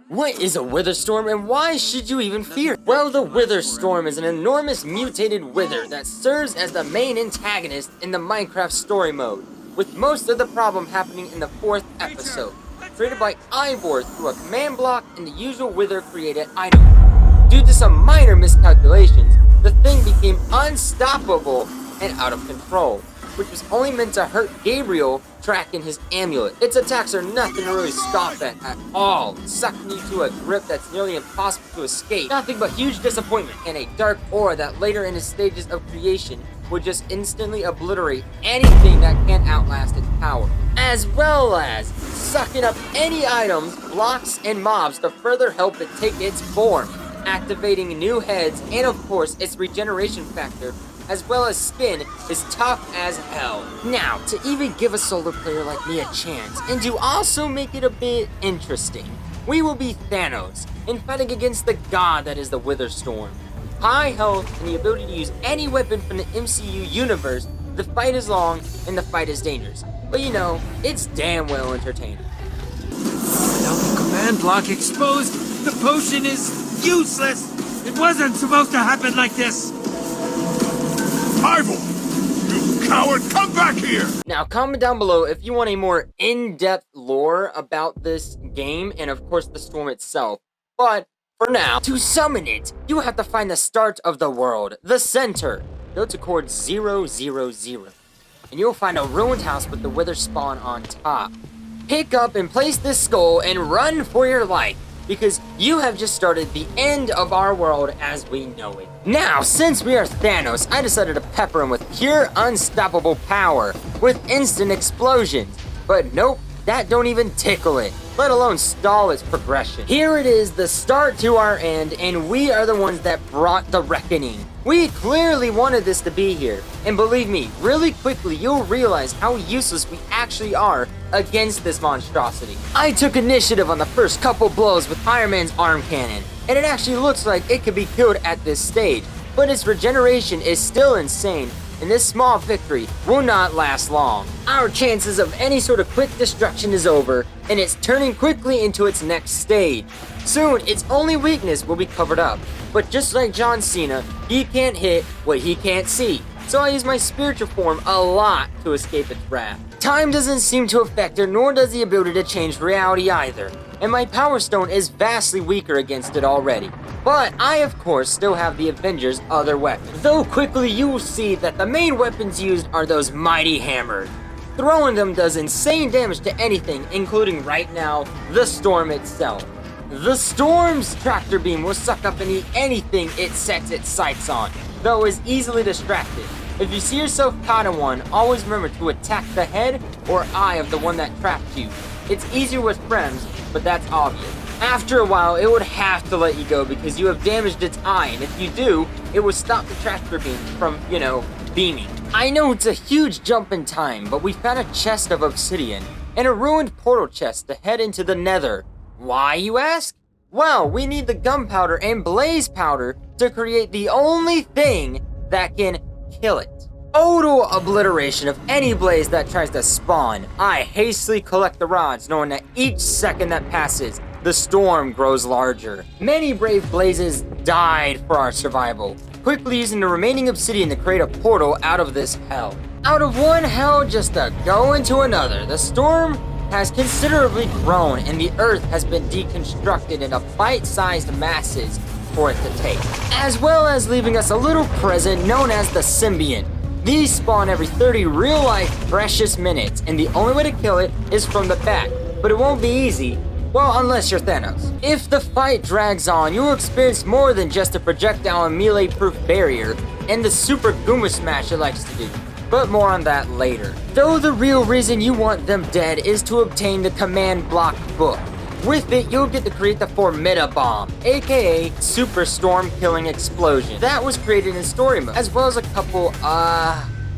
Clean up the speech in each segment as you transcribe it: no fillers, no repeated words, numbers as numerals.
What is a WitherStorm and why should you even fear? Well, the WitherStorm is an enormous mutated wither that serves as the main antagonist in the Minecraft story mode, with most of the problem happening in the 4th episode, created by Ivor through a command block and the usual wither created item. Due to some minor miscalculations, the thing became unstoppable and out of control, which was only meant to hurt Gabriel tracking his amulet. Its attacks are nothing to really scoff at all, sucking you to a grip that's nearly impossible to escape. Nothing but huge disappointment and a dark aura that later in its stages of creation would just instantly obliterate anything that can't outlast its power, as well as sucking up any items, blocks, and mobs to further help it take its form, activating new heads, and of course its regeneration factor as well as skin is tough as hell. Now, to even give a solo player like me a chance, and to also make it a bit interesting, we will be Thanos, in fighting against the god that is the WitherStorm. High health and the ability to use any weapon from the MCU universe, the fight is long and the fight is dangerous. But you know, it's damn well entertaining. Without the command block exposed, the potion is useless! It wasn't supposed to happen like this! Ivor! You coward, come back here! Now, comment down below if you want a more in-depth lore about this game and, of course, the storm itself. But, for now, to summon it, you have to find the start of the world, the center. Go to chord 000, and you'll find a ruined house with the wither spawn on top. Pick up and place this skull and run for your life, because you have just started the end of our world as we know it. Now, since we are Thanos, I decided to pepper him with pure unstoppable power, with instant explosions. But nope, that don't even tickle it, let alone stall its progression. Here it is, the start to our end, and we are the ones that brought the reckoning. We clearly wanted this to be here, and believe me, really quickly you'll realize how useless we actually are against this monstrosity. I took initiative on the first couple blows with Iron Man's arm cannon, and it actually looks like it could be killed at this stage, but its regeneration is still insane, and this small victory will not last long. Our chances of any sort of quick destruction is over, and it's turning quickly into its next stage. Soon, its only weakness will be covered up, but just like John Cena, he can't hit what he can't see, so I use my spiritual form a lot to escape its wrath. Time doesn't seem to affect it, nor does the ability to change reality either, and my Power Stone is vastly weaker against it already. But I, of course, still have the Avengers' other weapons, though quickly you will see that the main weapons used are those mighty hammers. Throwing them does insane damage to anything, including right now, the storm itself. The storm's tractor beam will suck up and eat anything it sets its sights on, though is easily distracted. If you see yourself caught in one, always remember to attack the head or eye of the one that trapped you. It's easier with friends, but that's obvious. After a while, it would have to let you go because you have damaged its eye, and if you do, it will stop the tractor beam from, beaming. I know it's a huge jump in time, but we found a chest of obsidian and a ruined portal chest to head into the nether. Why, you ask? Well, we need the gunpowder and blaze powder to create the only thing that can kill it. Total obliteration of any blaze that tries to spawn. I hastily collect the rods, knowing that each second that passes, the storm grows larger. Many brave blazes died for our survival, quickly using the remaining obsidian to create a portal out of this hell. Out of one hell just to go into another, the storm has considerably grown and the earth has been deconstructed into bite-sized masses for it to take, as well as leaving us a little present known as the symbiont. These spawn every 30 real-life precious minutes, and the only way to kill it is from the back, but it won't be easy. Well, unless you're Thanos. If the fight drags on, you will experience more than just a projectile and melee-proof barrier and the super Goomba smash it likes to do. But more on that later. Though the real reason you want them dead is to obtain the command block book. With it, you'll get to create the Formida Bomb, aka Super Storm Killing Explosion. That was created in story mode, as well as a couple,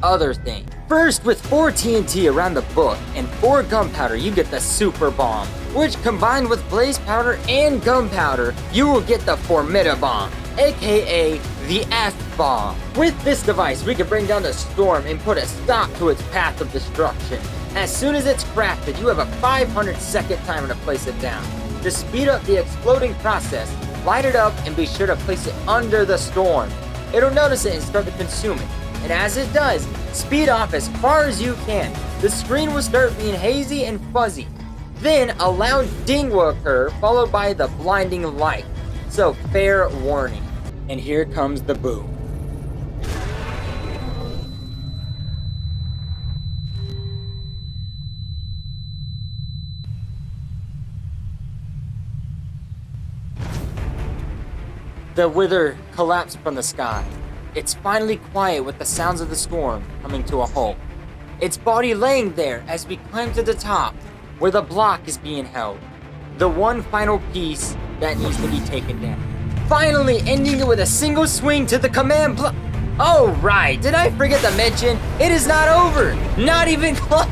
other things. First, with 4 TNT around the book and 4 gunpowder, you get the Super Bomb, which combined with blaze powder and gunpowder, you will get the Formida Bomb, aka the F-Bomb. With this device, we can bring down the storm and put a stop to its path of destruction. As soon as it's crafted, you have a 500-second timer to place it down. To speed up the exploding process, light it up and be sure to place it under the storm. It'll notice it and start to consume it. And as it does, speed off as far as you can. The screen will start being hazy and fuzzy. Then a loud ding will occur, followed by the blinding light. So fair warning. And here comes the boom. The wither collapsed from the sky. It's finally quiet with the sounds of the storm coming to a halt. Its body laying there as we climb to the top, where the block is being held. The one final piece that needs to be taken down. Finally ending it with a single swing to the command block. Oh right, did I forget to mention, it is not over! Not even close!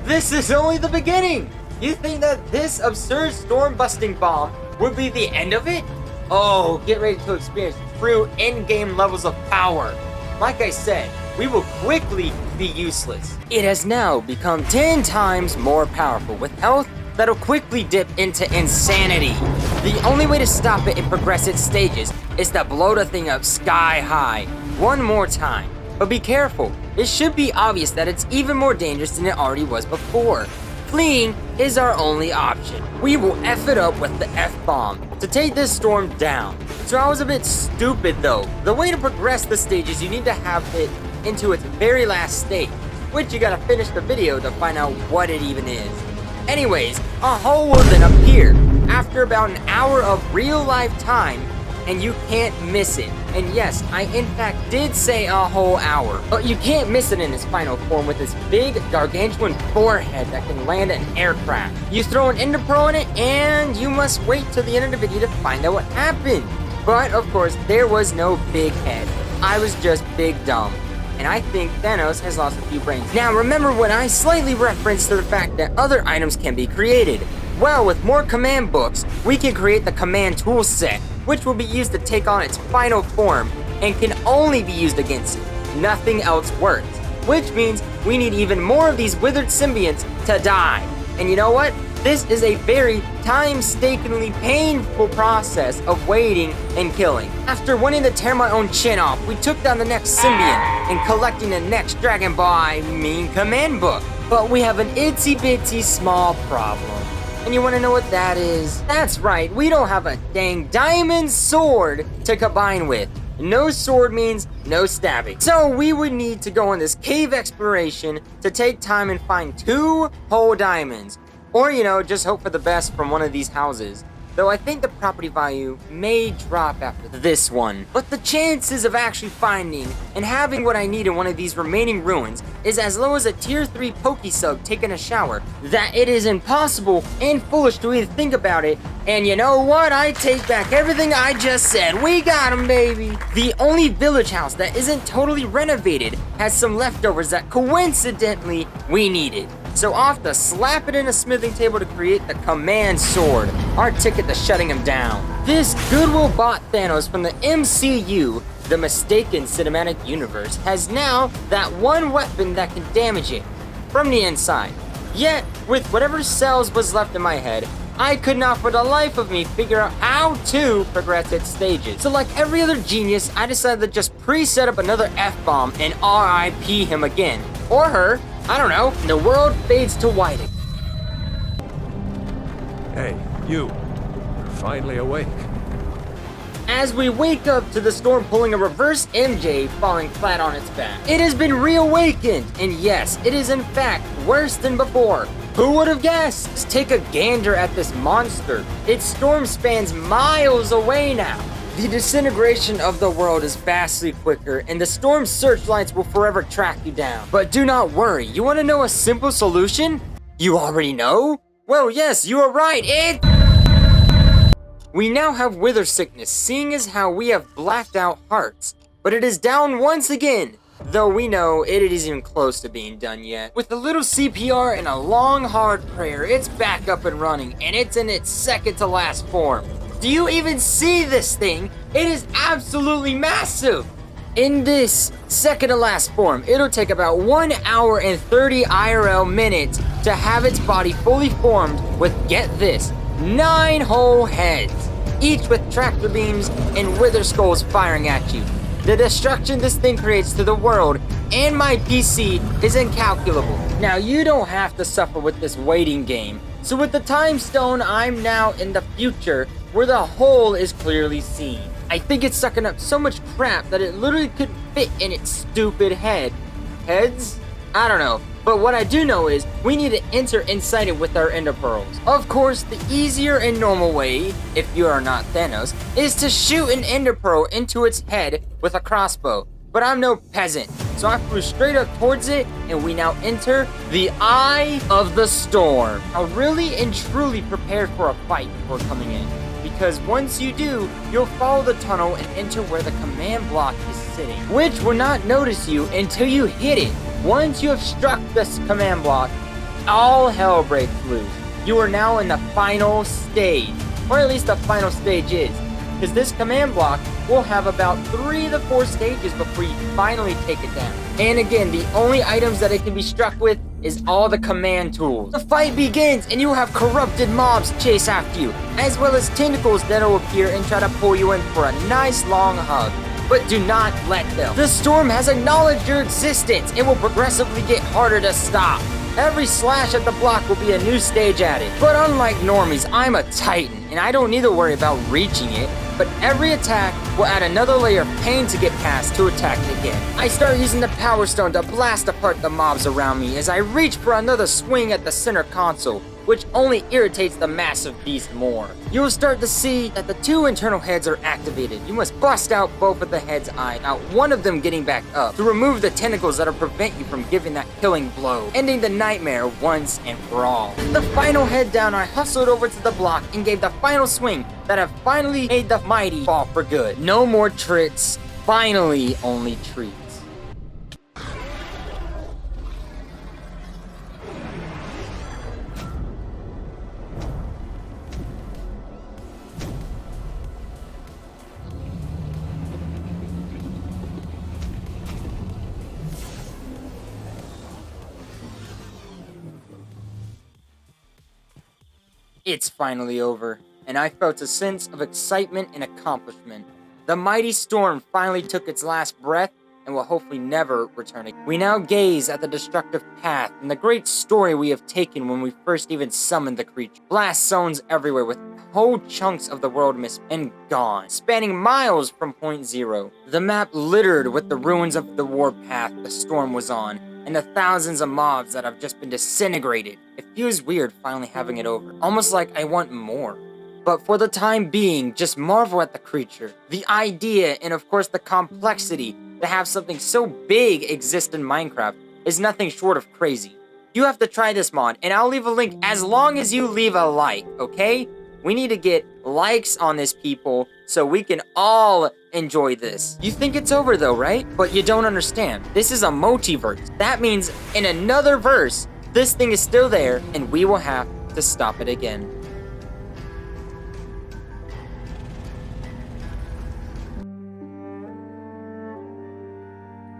This is only the beginning! You think that this absurd storm-busting bomb would be the end of it? Oh, get ready to experience true endgame levels of power. Like I said, we will quickly be useless. It has now become 10 times more powerful with health that'll quickly dip into insanity. The only way to stop it and progress its stages is to blow the thing up sky high one more time. But be careful, it should be obvious that it's even more dangerous than it already was before. Fleeing is our only option. We will F it up with the F-bomb to take this storm down. So I was a bit stupid though. The way to progress the stages, you need to have it into its very last state, which you gotta finish the video to find out what it even is. Anyways, a hole will then appear after about an hour of real life time, and you can't miss it. And yes, I in fact did say a whole hour, but you can't miss it in its final form with its big gargantuan forehead that can land an aircraft. You throw an ender pearl in it and you must wait till the end of the video to find out what happened. But of course, there was no big head. I was just big dumb. And I think Thanos has lost a few brains. Now remember when I slightly referenced to the fact that other items can be created. Well, with more command books, we can create the command tool set, which will be used to take on its final form and can only be used against it. Nothing else works, which means we need even more of these withered symbionts to die. And you know what? This is a very time-stakingly painful process of waiting and killing. After wanting to tear my own chin off, we took down the next symbiont and collecting the next Dragon Ball, I mean command book. But we have an itsy-bitsy small problem. And you want to know what that is? That's right, we don't have a dang diamond sword to combine with. No sword means no stabbing. So we would need to go on this cave exploration to take time and find 2 whole diamonds. Or, you know, just hope for the best from one of these houses. Though I think the property value may drop after this one. But the chances of actually finding and having what I need in one of these remaining ruins is as low as a tier 3 Pokesub taking a shower, that it is impossible and foolish to even think about it. And you know what? I take back everything I just said. We got him, baby. The only village house that isn't totally renovated has some leftovers that coincidentally we needed. So off to slap it in a smithing table to create the command sword, our ticket to shutting him down. This goodwill bot Thanos from the MCU, the mistaken cinematic universe, has now that one weapon that can damage it from the inside. Yet, with whatever cells was left in my head, I could not for the life of me figure out how to progress its stages. So like every other genius, I decided to just pre-set up another F-bomb and RIP him again. Or her. I don't know. The world fades to white. Hey, you. You're finally awake. As we wake up to the storm pulling a reverse MJ falling flat on its back. It has been reawakened, and yes, it is in fact worse than before. Who would have guessed? Let's take a gander at this monster. Its storm spans miles away now. The disintegration of the world is vastly quicker, and the storm's searchlights will forever track you down. But do not worry, you want to know a simple solution? You already know? Well, yes, you are right, We now have wither sickness, seeing as how we have blacked out hearts. But it is down once again, though we know it isn't even close to being done yet. With a little CPR and a long hard prayer, it's back up and running, and it's in its second to last form. Do you even see this thing? It is absolutely massive! In this second to last form, it'll take about 1 hour and 30 IRL minutes to have its body fully formed with, get this, 9 whole heads, each with tractor beams and wither skulls firing at you. The destruction this thing creates to the world and my PC is incalculable. Now, you don't have to suffer with this waiting game. So with the time stone, I'm now in the future where the hole is clearly seen. I think it's sucking up so much crap that it literally couldn't fit in its stupid head. Heads? I don't know. But what I do know is we need to enter inside it with our ender pearls. Of course, the easier and normal way, if you are not Thanos, is to shoot an ender pearl into its head with a crossbow. But I'm no peasant, so I flew straight up towards it, and we now enter the Eye of the Storm. Now, really and truly prepare for a fight before coming in, because once you do, you'll follow the tunnel and enter where the command block is sitting, which will not notice you until you hit it. Once you have struck this command block, all hell breaks loose. You are now in the final stage, or at least the final stage is, because this command block will have about 3 to 4 stages before you finally take it down. And again, the only items that it can be struck with is all the command tools. The fight begins, and you will have corrupted mobs chase after you, as well as tentacles that will appear and try to pull you in for a nice long hug. But do not let them. The storm has acknowledged your existence and will progressively get harder to stop. Every slash at the block will be a new stage added. But unlike normies, I'm a titan, and I don't need to worry about reaching it, but every attack will add another layer of pain to get past to attack it again. I start using the power stone to blast apart the mobs around me as I reach for another swing at the center console, which only irritates the massive beast more. You will start to see that the 2 internal heads are activated. You must bust out both of the head's eyes, out one of them getting back up, to remove the tentacles that'll prevent you from giving that killing blow, ending the nightmare once and for all. The final head down, I hustled over to the block and gave the final swing that have finally made the mighty fall for good. No more tricks, finally only treats. It's finally over, and I felt a sense of excitement and accomplishment. The mighty storm finally took its last breath and will hopefully never return again. We now gaze at the destructive path and the great story we have taken when we first even summoned the creature. Blast zones everywhere with whole chunks of the world missed and gone, spanning miles from point zero. The map littered with the ruins of the warpath the storm was on, and the thousands of mobs that have just been disintegrated. It feels weird finally having it over, almost like I want more. But for the time being, just marvel at the creature, the idea, and of course the complexity to have something so big exist in Minecraft is nothing short of crazy. You have to try this mod, and I'll leave a link as long as you leave a like, okay? We need to get likes on this, people, so we can all enjoy this. You think it's over though, right? But you don't understand. This is a multiverse. That means in another verse, this thing is still there, and we will have to stop it again.